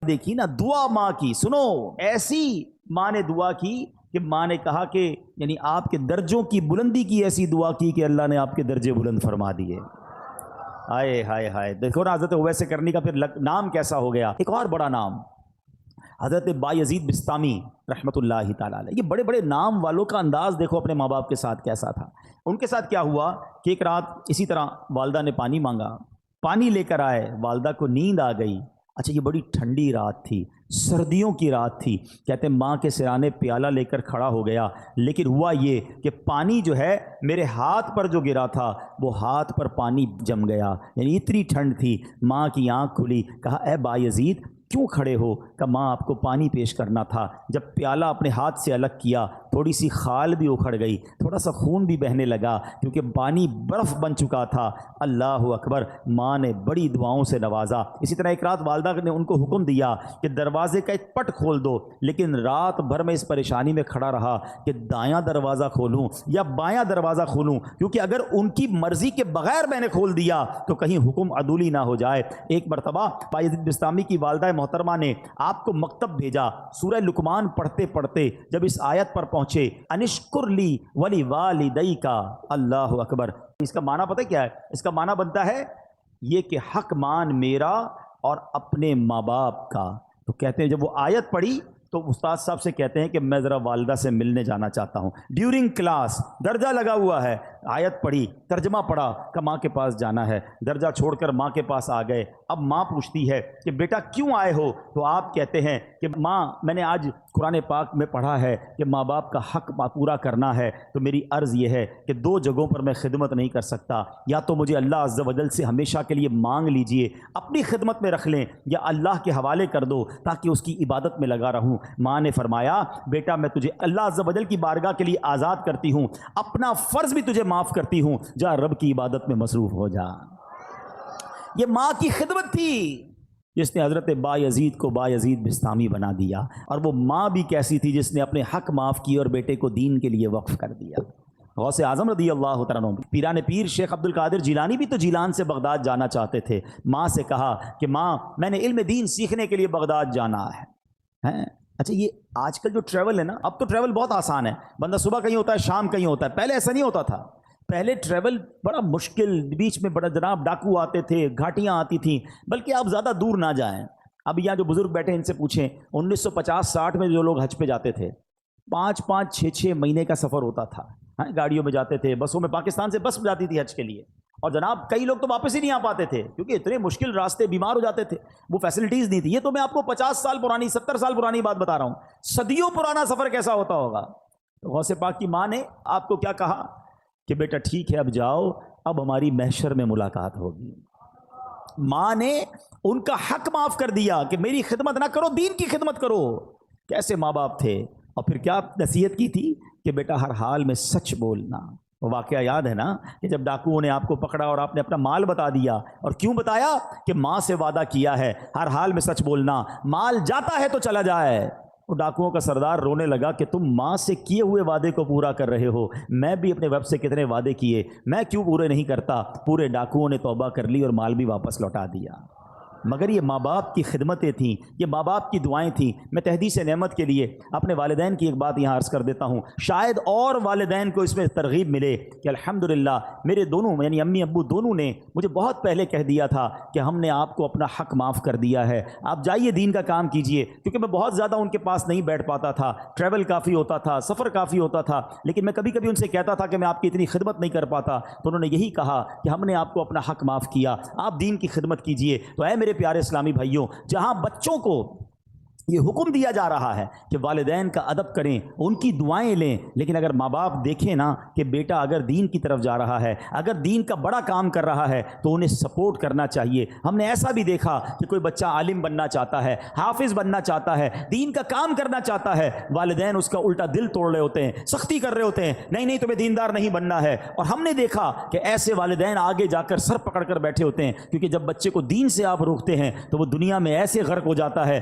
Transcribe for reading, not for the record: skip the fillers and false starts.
دیکھی نا دعا ماں کی، سنو ایسی ماں نے دعا کی کہ ماں نے کہا کہ یعنی آپ کے درجوں کی بلندی کی ایسی دعا کی کہ اللہ نے آپ کے درجے بلند فرما دیے۔ ہائے ہائے ہائے، دیکھو نا حضرت اویس کرنی کا پھر نام کیسا ہو گیا۔ ایک اور بڑا نام حضرت بایزید بسطامی رحمۃ اللہ تعالیٰ علیہ۔ یہ بڑے بڑے نام والوں کا انداز دیکھو اپنے ماں باپ کے ساتھ کیسا تھا۔ ان کے ساتھ کیا ہوا کہ ایک رات اسی طرح والدہ نے پانی مانگا، پانی لے کر آئے، والدہ کو نیند آ گئی۔ اچھا یہ بڑی ٹھنڈی رات تھی، سردیوں کی رات تھی، کہتے ہیں ماں کے سرانے پیالہ لے کر کھڑا ہو گیا، لیکن ہوا یہ کہ پانی جو ہے میرے ہاتھ پر جو گرا تھا وہ ہاتھ پر پانی جم گیا، یعنی اتنی ٹھنڈ تھی۔ ماں کی آنکھ کھلی، کہا اے بایزید کیوں کھڑے ہو؟ کہ ماں آپ کو پانی پیش کرنا تھا۔ جب پیالہ اپنے ہاتھ سے الگ کیا تھوڑی سی خال بھی اکھڑ گئی، تھوڑا سا خون بھی بہنے لگا کیونکہ پانی برف بن چکا تھا۔ اللہ اکبر، ماں نے بڑی دعاؤں سے نوازا۔ اسی طرح ایک رات والدہ نے ان کو حکم دیا کہ دروازے کا ایک پٹ کھول دو، لیکن رات بھر میں اس پریشانی میں کھڑا رہا کہ دایاں دروازہ کھولوں یا بایاں دروازہ کھولوں، کیونکہ اگر ان کی مرضی کے بغیر میں نے کھول دیا تو کہیں حکم عدولی نہ ہو جائے۔ ایک مرتبہ بایزید بسطامی کی والدہ محترمہ نے آپ کو مکتب بھیجا، سورہ لقمان پڑھتے پڑھتے جب اس آیت پر پہنچے انشکر لی ولی والدیک، اللہ اکبر، اس کا معنی پتہ کیا ہے؟ اس کا معنی بنتا ہے یہ کہ حق مان میرا اور اپنے ماں باپ کا۔ تو کہتے ہیں جب وہ آیت پڑھی تو استاد صاحب سے کہتے ہیں کہ میں ذرا والدہ سے ملنے جانا چاہتا ہوں، ڈیورنگ کلاس درجہ لگا ہوا ہے، آیت پڑھی، ترجمہ پڑھا کہ ماں کے پاس جانا ہے، درجہ چھوڑ کر ماں کے پاس آ گئے۔ اب ماں پوچھتی ہے کہ بیٹا کیوں آئے ہو؟ تو آپ کہتے ہیں کہ ماں میں نے آج قرآن پاک میں پڑھا ہے کہ ماں باپ کا حق پورا کرنا ہے، تو میری عرض یہ ہے کہ دو جگہوں پر میں خدمت نہیں کر سکتا، یا تو مجھے اللہ عز و جل سے ہمیشہ کے لیے مانگ لیجئے، اپنی خدمت میں رکھ لیں، یا اللہ کے حوالے کر دو تاکہ اس کی عبادت میں لگا رہوں۔ ماں نے فرمایا بیٹا میں تجھے اللہ عز و جل کی بارگاہ کے لیے آزاد کرتی ہوں، اپنا فرض بھی تجھے معاف کرتی ہوں، جا رب کی عبادت میں مصروف ہو جا۔ یہ ماں کی خدمت تھی جس نے حضرت بایزید کو بایزید بسطامی بنا دیا، اور وہ ماں بھی کیسی تھی جس نے اپنے حق معاف کیے اور بیٹے کو دین کے لیے وقف کر دیا۔ غوث اعظم رضی اللہ تعالیٰ عنہ، پیران پیر شیخ عبد القادر جیلانی بھی تو جیلان سے بغداد جانا چاہتے تھے۔ ماں سے کہا کہ ماں میں نے علم دین سیکھنے کے لیے بغداد جانا ہے۔ اچھا یہ آج کل جو ٹریول ہے نا، اب تو ٹریول بہت آسان ہے، بندہ صبح کہیں ہوتا ہے شام کہیں ہوتا ہے، پہلے ایسا نہیں ہوتا تھا۔ پہلے ٹریول بڑا مشکل، بیچ میں بڑا جناب ڈاکو آتے تھے، گھاٹیاں آتی تھیں، بلکہ آپ زیادہ دور نہ جائیں۔ اب یہاں جو بزرگ بیٹھے ان سے پوچھیں 1950-60 میں جو لوگ حج پہ جاتے تھے 5-5 6-6 مہینے کا سفر ہوتا تھا، گاڑیوں میں جاتے تھے، بسوں میں، پاکستان سے بس جاتی تھی حج کے لیے، اور جناب کئی لوگ تو واپس ہی نہیں آ پاتے تھے کیونکہ اتنے مشکل راستے، بیمار ہو جاتے تھے، وہ فیسلٹیز نہیں تھی۔ یہ تو میں آپ کو 50 سال پرانی 70 سال پرانی بات بتا رہا ہوں، صدیوں پرانا سفر کیسا ہوتا ہوگا۔ غوث پاک کی ماں نے آپ کو کیا کہا کہ بیٹا ٹھیک ہے اب جاؤ، اب ہماری محشر میں ملاقات ہوگی۔ ماں نے ان کا حق معاف کر دیا کہ میری خدمت نہ کرو، دین کی خدمت کرو۔ کیسے ماں باپ تھے، اور پھر کیا نصیحت کی تھی کہ بیٹا ہر حال میں سچ بولنا۔ وہ واقعہ یاد ہے نا کہ جب ڈاکوؤں نے آپ کو پکڑا اور آپ نے اپنا مال بتا دیا، اور کیوں بتایا کہ ماں سے وعدہ کیا ہے ہر حال میں سچ بولنا، مال جاتا ہے تو چلا جائے۔ وہ ڈاکوؤں کا سردار رونے لگا کہ تم ماں سے کیے ہوئے وعدے کو پورا کر رہے ہو، میں بھی اپنے ویب سے کتنے وعدے کیے، میں کیوں پورے نہیں کرتا؟ پورے ڈاکوؤں نے توبہ کر لی اور مال بھی واپس لوٹا دیا۔ مگر یہ ماں باپ کی خدمتیں تھیں، یہ ماں باپ کی دعائیں تھیں۔ میں تحدیث نعمت کے لیے اپنے والدین کی ایک بات یہاں عرض کر دیتا ہوں، شاید اور والدین کو اس میں ترغیب ملے کہ الحمدللہ میرے دونوں یعنی امی ابو دونوں نے مجھے بہت پہلے کہہ دیا تھا کہ ہم نے آپ کو اپنا حق معاف کر دیا ہے، آپ جائیے دین کا کام کیجئے۔ کیونکہ میں بہت زیادہ ان کے پاس نہیں بیٹھ پاتا تھا، ٹریول کافی ہوتا تھا، سفر کافی ہوتا تھا، لیکن میں کبھی کبھی ان سے کہتا تھا کہ میں آپ کی اتنی خدمت نہیں کر پاتا، تو انہوں نے یہی کہا کہ ہم نے آپ کو اپنا حق معاف کیا، آپ دین کی خدمت کیجئے۔ تو اے میرے پیارے اسلامی بھائیوں، جہاں بچوں کو یہ حکم دیا جا رہا ہے کہ والدین کا ادب کریں، ان کی دعائیں لیں، لیکن اگر ماں باپ دیکھیں نا کہ بیٹا اگر دین کی طرف جا رہا ہے، اگر دین کا بڑا کام کر رہا ہے تو انہیں سپورٹ کرنا چاہیے۔ ہم نے ایسا بھی دیکھا کہ کوئی بچہ عالم بننا چاہتا ہے، حافظ بننا چاہتا ہے، دین کا کام کرنا چاہتا ہے، والدین اس کا الٹا دل توڑ رہے ہوتے ہیں، سختی کر رہے ہوتے ہیں، نہیں نہیں تمہیں دیندار نہیں بننا ہے۔ اور ہم نے دیکھا کہ ایسے والدین آگے جا کر سر پکڑ کر بیٹھے ہوتے ہیں، کیونکہ جب بچے کو دین سے آپ روکتے ہیں تو وہ دنیا میں ایسے غرق ہو جاتا ہے